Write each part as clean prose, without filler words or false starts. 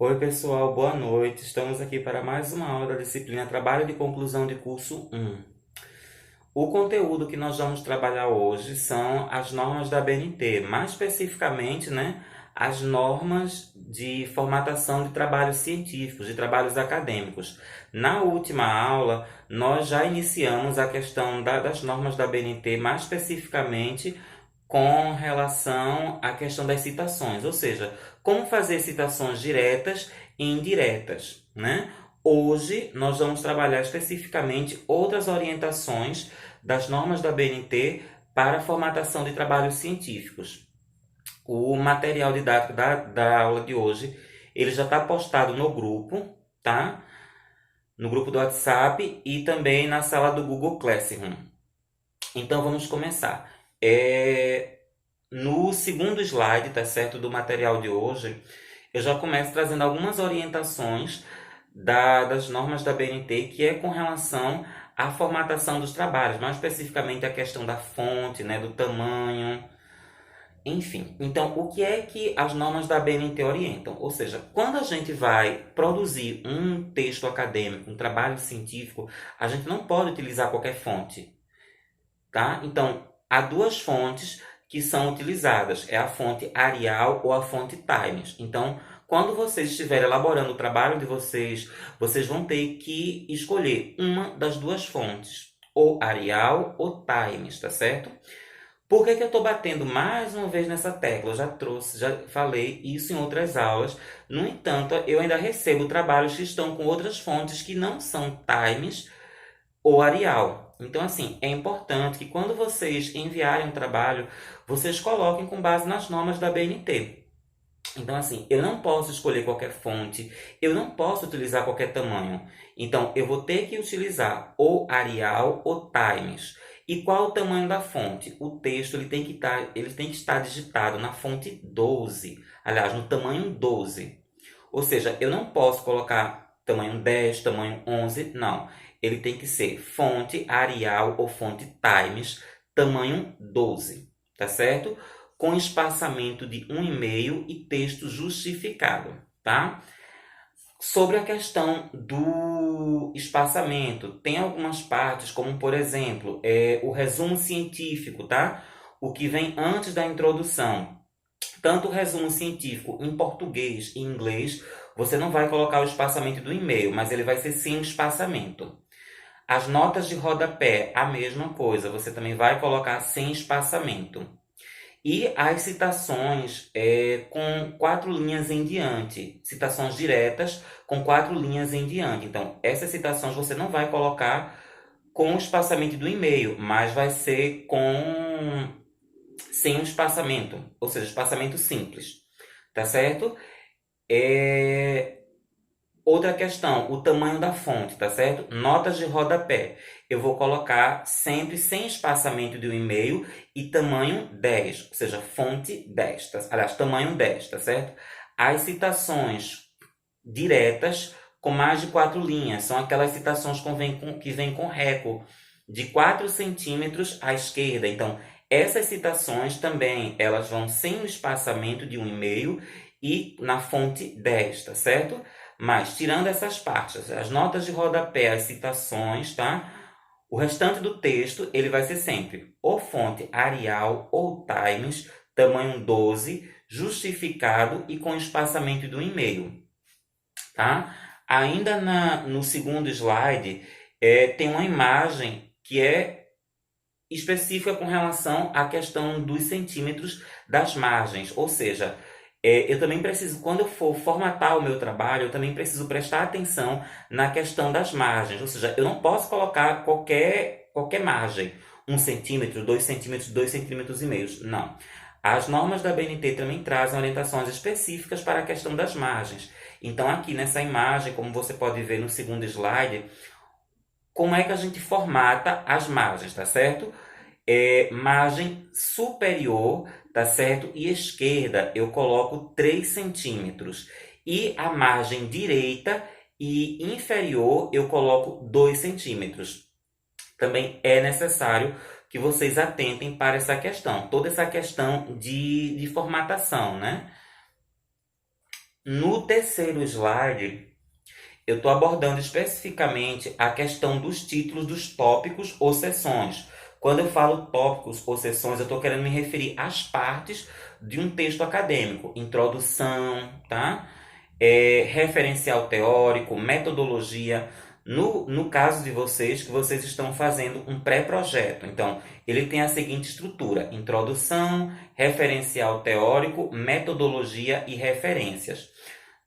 Oi, pessoal, boa noite. Estamos aqui para mais uma aula da disciplina Trabalho de Conclusão de Curso 1. O conteúdo que nós vamos trabalhar hoje são as normas da BNT, mais especificamente, as normas de formatação de trabalhos científicos, de trabalhos acadêmicos. Na última aula, nós já iniciamos a questão das normas da BNT, mais especificamente com relação à questão das citações, ou seja, como fazer citações diretas e indiretas, né? Hoje nós vamos trabalhar especificamente outras orientações das normas da BNT para a formatação de trabalhos científicos. O material didático da aula de hoje, ele já está postado no grupo, tá? No grupo do WhatsApp e também na sala do Google Classroom. Então vamos começar. No segundo slide, tá certo, do material de hoje, eu já começo trazendo algumas orientações das normas da BNT, que é com relação à formatação dos trabalhos, mais especificamente a questão da fonte, né, do tamanho, enfim. Então, o que é que as normas da BNT orientam? Ou seja, quando a gente vai produzir um texto acadêmico, um trabalho científico, a gente não pode utilizar qualquer fonte, tá? Então, há duas fontes que são utilizadas, é a fonte Arial ou a fonte Times. Então, quando vocês estiverem elaborando o trabalho de vocês, vocês vão ter que escolher uma das duas fontes, ou Arial ou Times, tá certo? Por que eu estou batendo mais uma vez nessa tecla? Eu já falei isso em outras aulas. No entanto, eu ainda recebo trabalhos que estão com outras fontes que não são Times ou Arial. Então, assim, é importante que quando vocês enviarem um trabalho, vocês coloquem com base nas normas da BNT. Então, assim, eu não posso escolher qualquer fonte, eu não posso utilizar qualquer tamanho. Então, eu vou ter que utilizar ou Arial ou Times. E qual o tamanho da fonte? O texto ele tem que estar digitado na fonte 12, aliás, no tamanho 12. Ou seja, eu não posso colocar tamanho 10, tamanho 11, não. Ele tem que ser fonte Arial ou fonte Times, tamanho 12, tá certo? Com espaçamento de 1,5 e texto justificado, tá? Sobre a questão do espaçamento, tem algumas partes, como por exemplo, o resumo científico, tá? O que vem antes da introdução. Tanto o resumo científico em português e inglês, você não vai colocar o espaçamento do e-mail, mas ele vai ser sem espaçamento. As notas de rodapé, a mesma coisa, você também vai colocar sem espaçamento. E as citações com 4 linhas em diante, citações diretas com 4 linhas em diante. Então, essas citações você não vai colocar com o espaçamento do e-mail, mas vai ser com sem um espaçamento, ou seja, espaçamento simples, tá certo? É... Outra questão, o tamanho da fonte, tá certo? Notas de rodapé. Eu vou colocar sempre sem espaçamento de um e-mail e tamanho 10, ou seja, fonte 10, aliás, tamanho 10, tá certo? As citações diretas com mais de 4 linhas são aquelas citações que vêm com reco de 4 centímetros à esquerda. Então, essas citações também elas vão sem o espaçamento de um e-mail e na fonte 10, tá certo? Mas, tirando essas partes, as notas de rodapé, as citações, tá? O restante do texto, ele vai ser sempre ou fonte Arial ou Times, tamanho 12, justificado e com espaçamento do e-mail, tá? Ainda no segundo slide, tem uma imagem que é específica com relação à questão dos centímetros das margens, ou seja, eu também preciso, quando eu for formatar o meu trabalho, eu também preciso prestar atenção na questão das margens. Ou seja, eu não posso colocar qualquer margem. 1 centímetro, 2 centímetros, 2,5 centímetros. Não. As normas da BNT também trazem orientações específicas para a questão das margens. Então, aqui nessa imagem, como você pode ver no segundo slide, como é que a gente formata as margens, tá certo? Margem superior, tá certo? E esquerda eu coloco 3 centímetros. E a margem direita e inferior eu coloco 2 centímetros. Também é necessário que vocês atentem para essa questão, toda essa questão de formatação, né? No terceiro slide, eu estou abordando especificamente a questão dos títulos dos tópicos ou seções. Quando eu falo tópicos ou seções, eu estou querendo me referir às partes de um texto acadêmico. Introdução, tá? Referencial teórico, metodologia. No caso de vocês, que vocês estão fazendo um pré-projeto. Então, ele tem a seguinte estrutura: introdução, referencial teórico, metodologia e referências.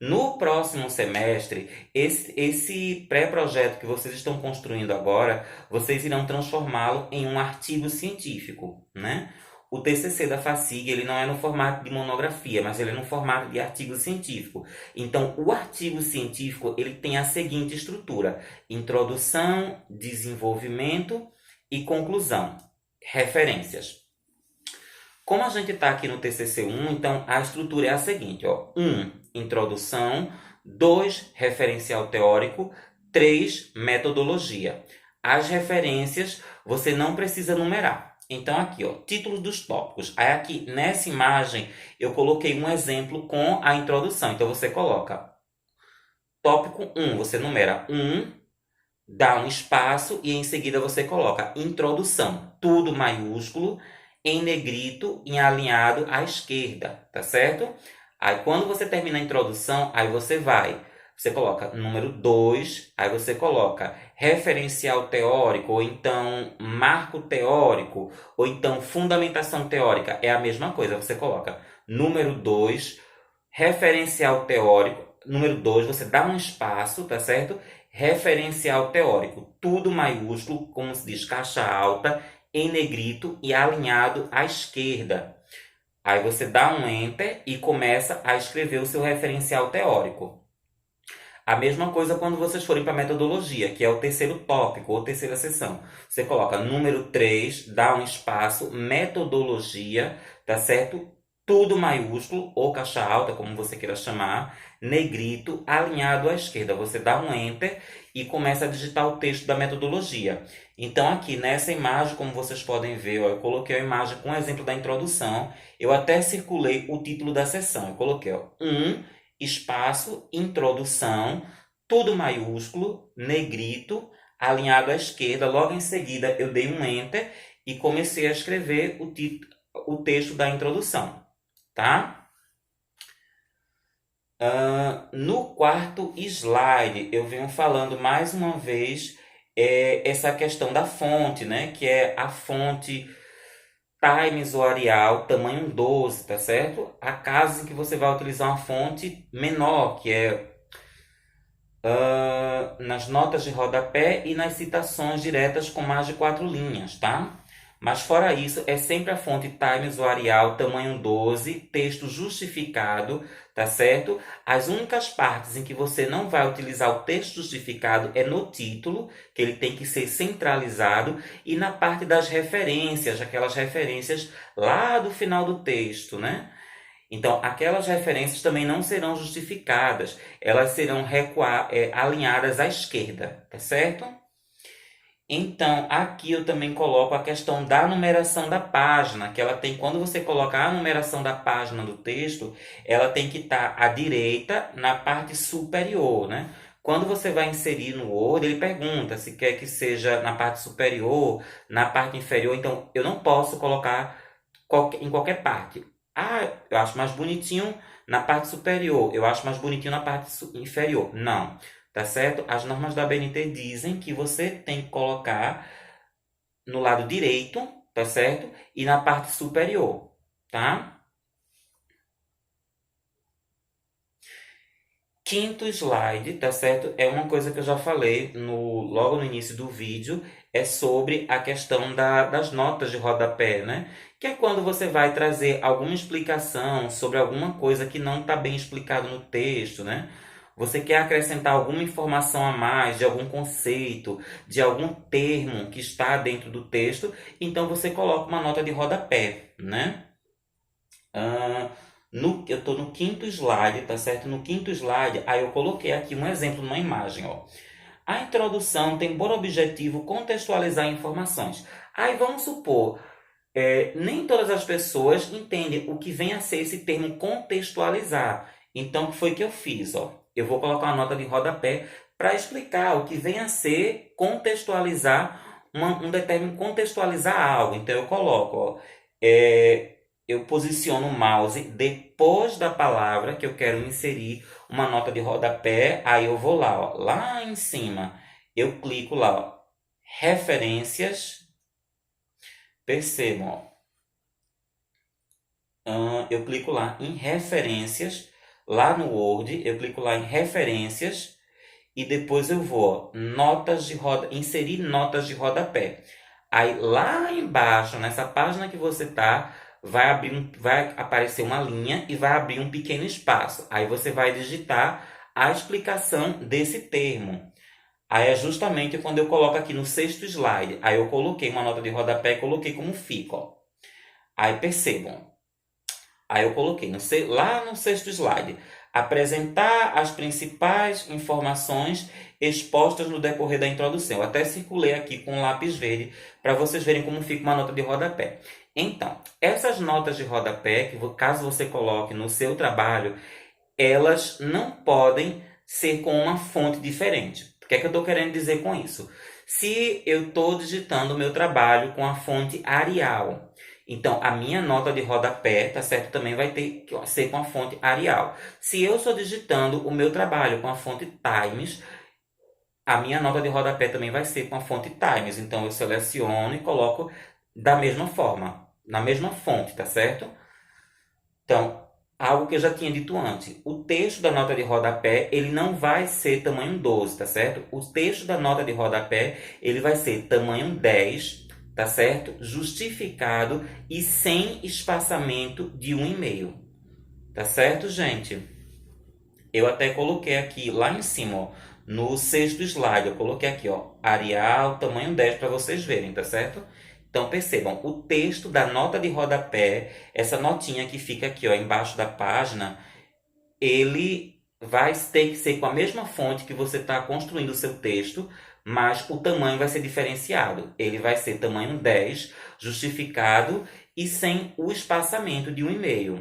No próximo semestre, esse pré-projeto que vocês estão construindo agora, vocês irão transformá-lo em um artigo científico, né? O TCC da FACIG, ele não é no formato de monografia, mas ele é no formato de artigo científico. Então, o artigo científico, ele tem a seguinte estrutura: introdução, desenvolvimento e conclusão. Referências. Como a gente está aqui no TCC1, então a estrutura é a seguinte, ó. 1, introdução. 2, referencial teórico. 3, metodologia. As referências você não precisa numerar. Então aqui, ó, títulos dos tópicos. Aí aqui nessa imagem eu coloquei um exemplo com a introdução. Então você coloca tópico 1, você numera 1, dá um espaço e em seguida você coloca introdução, tudo maiúsculo, em negrito e alinhado à esquerda, tá certo? Aí quando você termina a introdução, aí você coloca número 2, aí você coloca referencial teórico, ou então marco teórico, ou então fundamentação teórica, é a mesma coisa, você coloca número 2, referencial teórico, número 2, você dá um espaço, tá certo? Referencial teórico, tudo maiúsculo, como se diz, caixa alta, em negrito e alinhado à esquerda. Aí você dá um Enter e começa a escrever o seu referencial teórico. A mesma coisa quando vocês forem para a metodologia, que é o terceiro tópico ou terceira seção. Você coloca número 3, dá um espaço, metodologia, tá certo? Tudo maiúsculo ou caixa alta, como você queira chamar, negrito, alinhado à esquerda. Você dá um Enter e começa a digitar o texto da metodologia. Então aqui nessa imagem, como vocês podem ver, ó, eu coloquei a imagem com o exemplo da introdução. Eu até circulei o título da sessão. Eu coloquei 1, espaço, introdução, tudo maiúsculo, negrito, alinhado à esquerda. Logo em seguida eu dei um Enter e comecei a escrever o texto da introdução, tá? No quarto slide, eu venho falando mais uma vez essa questão da fonte, né? Que é a fonte Times ou Arial, tamanho 12, tá certo? Há casos em que você vai utilizar uma fonte menor, que é nas notas de rodapé e nas citações diretas com mais de 4 linhas, tá? Mas fora isso, é sempre a fonte Times ou Arial, tamanho 12, texto justificado, tá certo? As únicas partes em que você não vai utilizar o texto justificado é no título, que ele tem que ser centralizado, e na parte das referências, aquelas referências lá do final do texto, né? Então, aquelas referências também não serão justificadas, elas serão alinhadas à esquerda, tá certo? Então, aqui eu também coloco a questão da numeração da página, que ela tem, quando você colocar a numeração da página do texto, ela tem que estar à direita na parte superior, né? Quando você vai inserir no Word, ele pergunta se quer que seja na parte superior, na parte inferior. Então, eu não posso colocar em qualquer parte. Ah, eu acho mais bonitinho na parte superior, eu acho mais bonitinho na parte inferior. Não. Tá certo? As normas da BNT dizem que você tem que colocar no lado direito, tá certo? E na parte superior, tá? Quinto slide, tá certo? É uma coisa que eu já falei logo no início do vídeo, é sobre a questão das notas de rodapé, né? Que é quando você vai trazer alguma explicação sobre alguma coisa que não está bem explicado no texto, né? Você quer acrescentar alguma informação a mais de algum conceito, de algum termo que está dentro do texto, então você coloca uma nota de rodapé, né? Eu estou no quinto slide, tá certo? No quinto slide, aí eu coloquei aqui um exemplo numa imagem, ó. A introdução tem por objetivo contextualizar informações. Aí vamos supor, nem todas as pessoas entendem o que vem a ser esse termo contextualizar. Então, o que foi que eu fiz, ó? Eu vou colocar uma nota de rodapé para explicar o que vem a ser contextualizar contextualizar algo. Então, eu coloco, ó, eu posiciono o mouse depois da palavra que eu quero inserir uma nota de rodapé, aí eu vou lá, ó, lá em cima, eu clico lá, ó, referências, percebam, ó, eu clico lá em referências, lá no Word, eu clico lá em referências e depois eu vou, ó, inserir notas de rodapé. Aí lá embaixo, nessa página que você tá, vai aparecer uma linha e vai abrir um pequeno espaço. Aí você vai digitar a explicação desse termo. Aí é justamente quando eu coloco aqui no sexto slide. Aí eu coloquei uma nota de rodapé e coloquei como fica, ó. Aí percebam. Aí eu coloquei lá no sexto slide, apresentar as principais informações expostas no decorrer da introdução. Eu até circulei aqui com um lápis verde para vocês verem como fica uma nota de rodapé. Então, essas notas de rodapé, caso você coloque no seu trabalho, elas não podem ser com uma fonte diferente. O que é que eu estou querendo dizer com isso? Se eu estou digitando o meu trabalho com a fonte Arial, então a minha nota de rodapé, tá certo, também vai ter que ser com a fonte Arial. Se eu estou digitando o meu trabalho com a fonte Times, a minha nota de rodapé também vai ser com a fonte Times. Então eu seleciono e coloco da mesma forma, na mesma fonte, tá certo? Então, algo que eu já tinha dito antes, o texto da nota de rodapé, ele não vai ser tamanho 12, tá certo? O texto da nota de rodapé, ele vai ser tamanho 10, tá certo? Justificado e sem espaçamento de 1,5. Tá certo, gente? Eu até coloquei aqui lá em cima, ó, no sexto slide, eu coloquei aqui, ó, Arial, tamanho 10 para vocês verem, tá certo? Então percebam, o texto da nota de rodapé, essa notinha que fica aqui, ó, embaixo da página, ele vai ter que ser com a mesma fonte que você está construindo o seu texto, mas o tamanho vai ser diferenciado. Ele vai ser tamanho 10, justificado e sem o espaçamento de 1,5.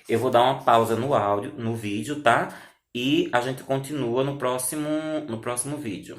Eu vou dar uma pausa no áudio, no vídeo, tá? E a gente continua no próximo vídeo.